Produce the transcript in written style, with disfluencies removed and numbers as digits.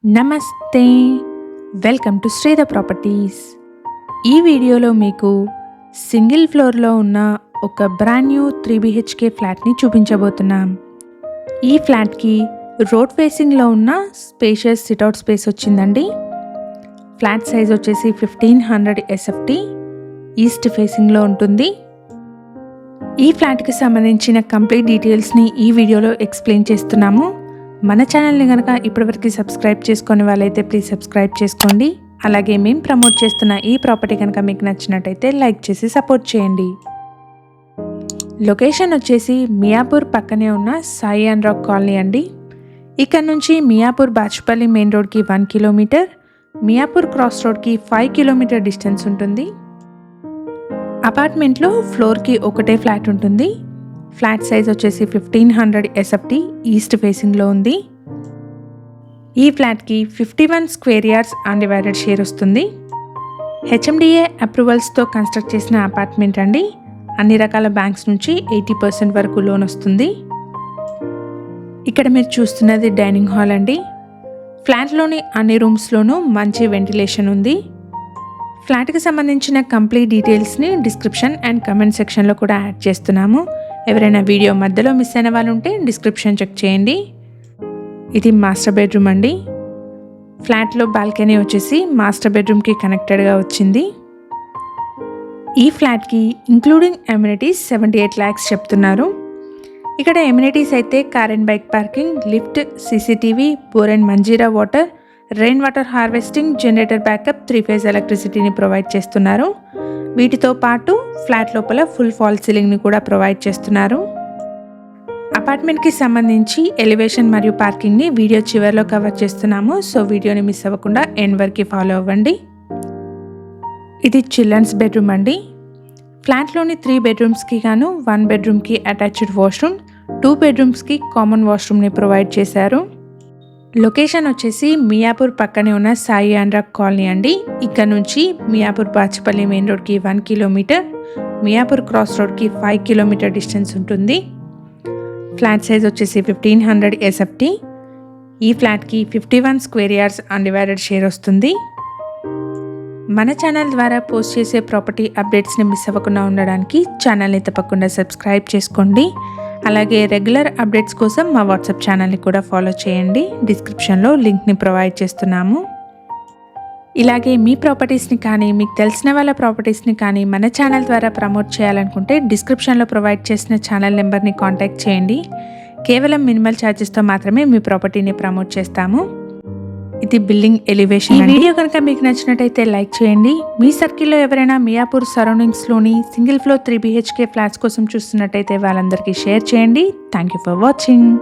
నమస్తే, welcome to Sridhar properties. ఈ వీడియోలో మీకు సింగిల్ ఫ్లోర్లో ఉన్న ఒక బ్రాండ్ న్యూ 3 BHK ఫ్లాట్ని చూపించబోతున్నాం. ఈ ఫ్లాట్కి రోడ్ ఫేసింగ్లో ఉన్న స్పేషియస్ సిట్అవుట్ స్పేస్ వచ్చిందండి. ఫ్లాట్ సైజ్ వచ్చేసి 1500 SFT ఈస్ట్ ఫేసింగ్లో ఉంటుంది. ఈ ఫ్లాట్కి సంబంధించిన కంప్లీట్ డీటెయిల్స్ని ఈ వీడియోలో ఎక్స్ప్లెయిన్ చేస్తున్నాము. మన ఛానల్ని కనుక ఇప్పటివరకు సబ్స్క్రైబ్ చేసుకునే వాళ్ళైతే ప్లీజ్ సబ్స్క్రైబ్ చేసుకోండి. అలాగే మేము ప్రమోట్ చేస్తున్న ఈ ప్రాపర్టీ కనుక మీకు నచ్చినట్టయితే లైక్ చేసి సపోర్ట్ చేయండి. లొకేషన్ వచ్చేసి మియాపూర్ పక్కనే ఉన్న సాయి అండ్ రాక్ కాలనీ అండి. ఇక్కడ నుంచి మియాపూర్ బాచుపల్లి మెయిన్ రోడ్కి 1 కిలోమీటర్, మియాపూర్ క్రాస్ రోడ్కి 5 కిలోమీటర్ డిస్టెన్స్ ఉంటుంది. అపార్ట్మెంట్లో ఫ్లోర్కి ఒకటే ఫ్లాట్ ఉంటుంది. ఫ్లాట్ సైజ్ వచ్చేసి 1500 SFT ఈస్ట్ ఫేసింగ్లో ఉంది. ఈ ఫ్లాట్కి 51 స్క్వేర్ యార్డ్స్ అన్డివైడెడ్ షేర్ వస్తుంది. HMDA అప్రూవల్స్తో కన్స్ట్రక్ట్ చేసిన అపార్ట్మెంట్ అండి. అన్ని రకాల బ్యాంక్స్ నుంచి 80% వరకు లోన్ వస్తుంది. ఇక్కడ మీరు చూస్తున్నది డైనింగ్ హాల్ అండి. ఫ్లాట్లోని అన్ని రూమ్స్లోనూ మంచి వెంటిలేషన్ ఉంది. ఫ్లాట్కి సంబంధించిన కంప్లీట్ డీటెయిల్స్ని డిస్క్రిప్షన్ అండ్ కమెంట్ సెక్షన్లో కూడా యాడ్ చేస్తున్నాము. ఎవరైనా వీడియో మధ్యలో మిస్ అయిన వాళ్ళు ఉంటే డిస్క్రిప్షన్ చెక్ చేయండి. ఇది మాస్టర్ బెడ్రూమ్ అండి. ఫ్లాట్లో బాల్కనీ వచ్చేసి మాస్టర్ బెడ్రూమ్కి కనెక్టెడ్గా వచ్చింది. ఈ ఫ్లాట్కి ఇంక్లూడింగ్ ఎమ్యూనిటీస్ 78 lakhs చెప్తున్నారు. ఇక్కడ ఎమ్యూనిటీస్ అయితే car and bike parking, lift, CCTV, bore and Manjira water, rain water harvesting, generator backup, 3 phase ఎలక్ట్రిసిటీని ప్రొవైడ్ చేస్తున్నారు. వీటితో పాటు ఫ్లాట్ లోపల ఫుల్ ఫాల్ సీలింగ్ని కూడా ప్రొవైడ్ చేస్తున్నారు. అపార్ట్మెంట్కి సంబంధించి ఎలివేషన్ మరియు పార్కింగ్ని వీడియో చివరిలో కవర్ చేస్తున్నాము. సో వీడియోని మిస్ అవ్వకుండా ఎండ్ వరకు ఫాలో అవ్వండి. ఇది చిల్డ్రన్స్ బెడ్రూమ్ అండి. ఫ్లాట్లోని 3 బెడ్రూమ్స్కి గాను 1 బెడ్రూమ్కి అటాచ్డ్ వాష్రూమ్, 2 బెడ్రూమ్స్కి కామన్ వాష్రూమ్ని ప్రొవైడ్ చేశారు. లొకేషన్ వచ్చేసి మియాపూర్ పక్కనే ఉన్న సాయి అండ్ రాక్ కాలనీ అండి. ఇక్కడ నుంచి మియాపూర్ బాచుపల్లి మెయిన్ రోడ్కి 1 కిలోమీటర్, మియాపూర్ క్రాస్ రోడ్కి 5 కిలోమీటర్ డిస్టెన్స్ ఉంటుంది. ఫ్లాట్ సైజ్ వచ్చేసి 1500 SFT. ఈ ఫ్లాట్కి 51 స్క్వేర్ యార్డ్స్ అన్డివైడెడ్ షేర్ వస్తుంది. మన ఛానల్ ద్వారా పోస్ట్ చేసే ప్రాపర్టీ అప్డేట్స్ని మిస్ అవ్వకుండా ఉండడానికి ఛానల్ని తప్పకుండా సబ్స్క్రైబ్ చేసుకోండి. అలాగే రెగ్యులర్ అప్డేట్స్ కోసం మా వాట్సాప్ ఛానల్ని కూడా ఫాలో చేయండి. డిస్క్రిప్షన్లో లింక్ని ప్రొవైడ్ చేస్తున్నాము. ఇలాగే మీ ప్రాపర్టీస్ని కానీ మీకు తెలిసిన వాళ్ళ ప్రాపర్టీస్ని కానీ మన ఛానల్ ద్వారా ప్రమోట్ చేయాలనుకుంటే డిస్క్రిప్షన్లో ప్రొవైడ్ చేసిన ఛానల్ నెంబర్ని కాంటాక్ట్ చేయండి. కేవలం మినిమల్ ఛార్జెస్తో మాత్రమే మీ ప్రాపర్టీని ప్రమోట్ చేస్తాము. ఇది బిల్డింగ్ ఎలివేషన్. ఈ వీడియో కనుక మీకు నచ్చినట్టయితే లైక్ చేయండి. మీ సర్కిల్లో ఎవరైనా మియాపూర్ సరౌండింగ్స్లోని సింగిల్ ఫ్లోర్ 3 BHK ఫ్లాట్స్ కోసం చూస్తున్నట్టయితే వాళ్ళందరికీ షేర్ చేయండి. Thank you for watching.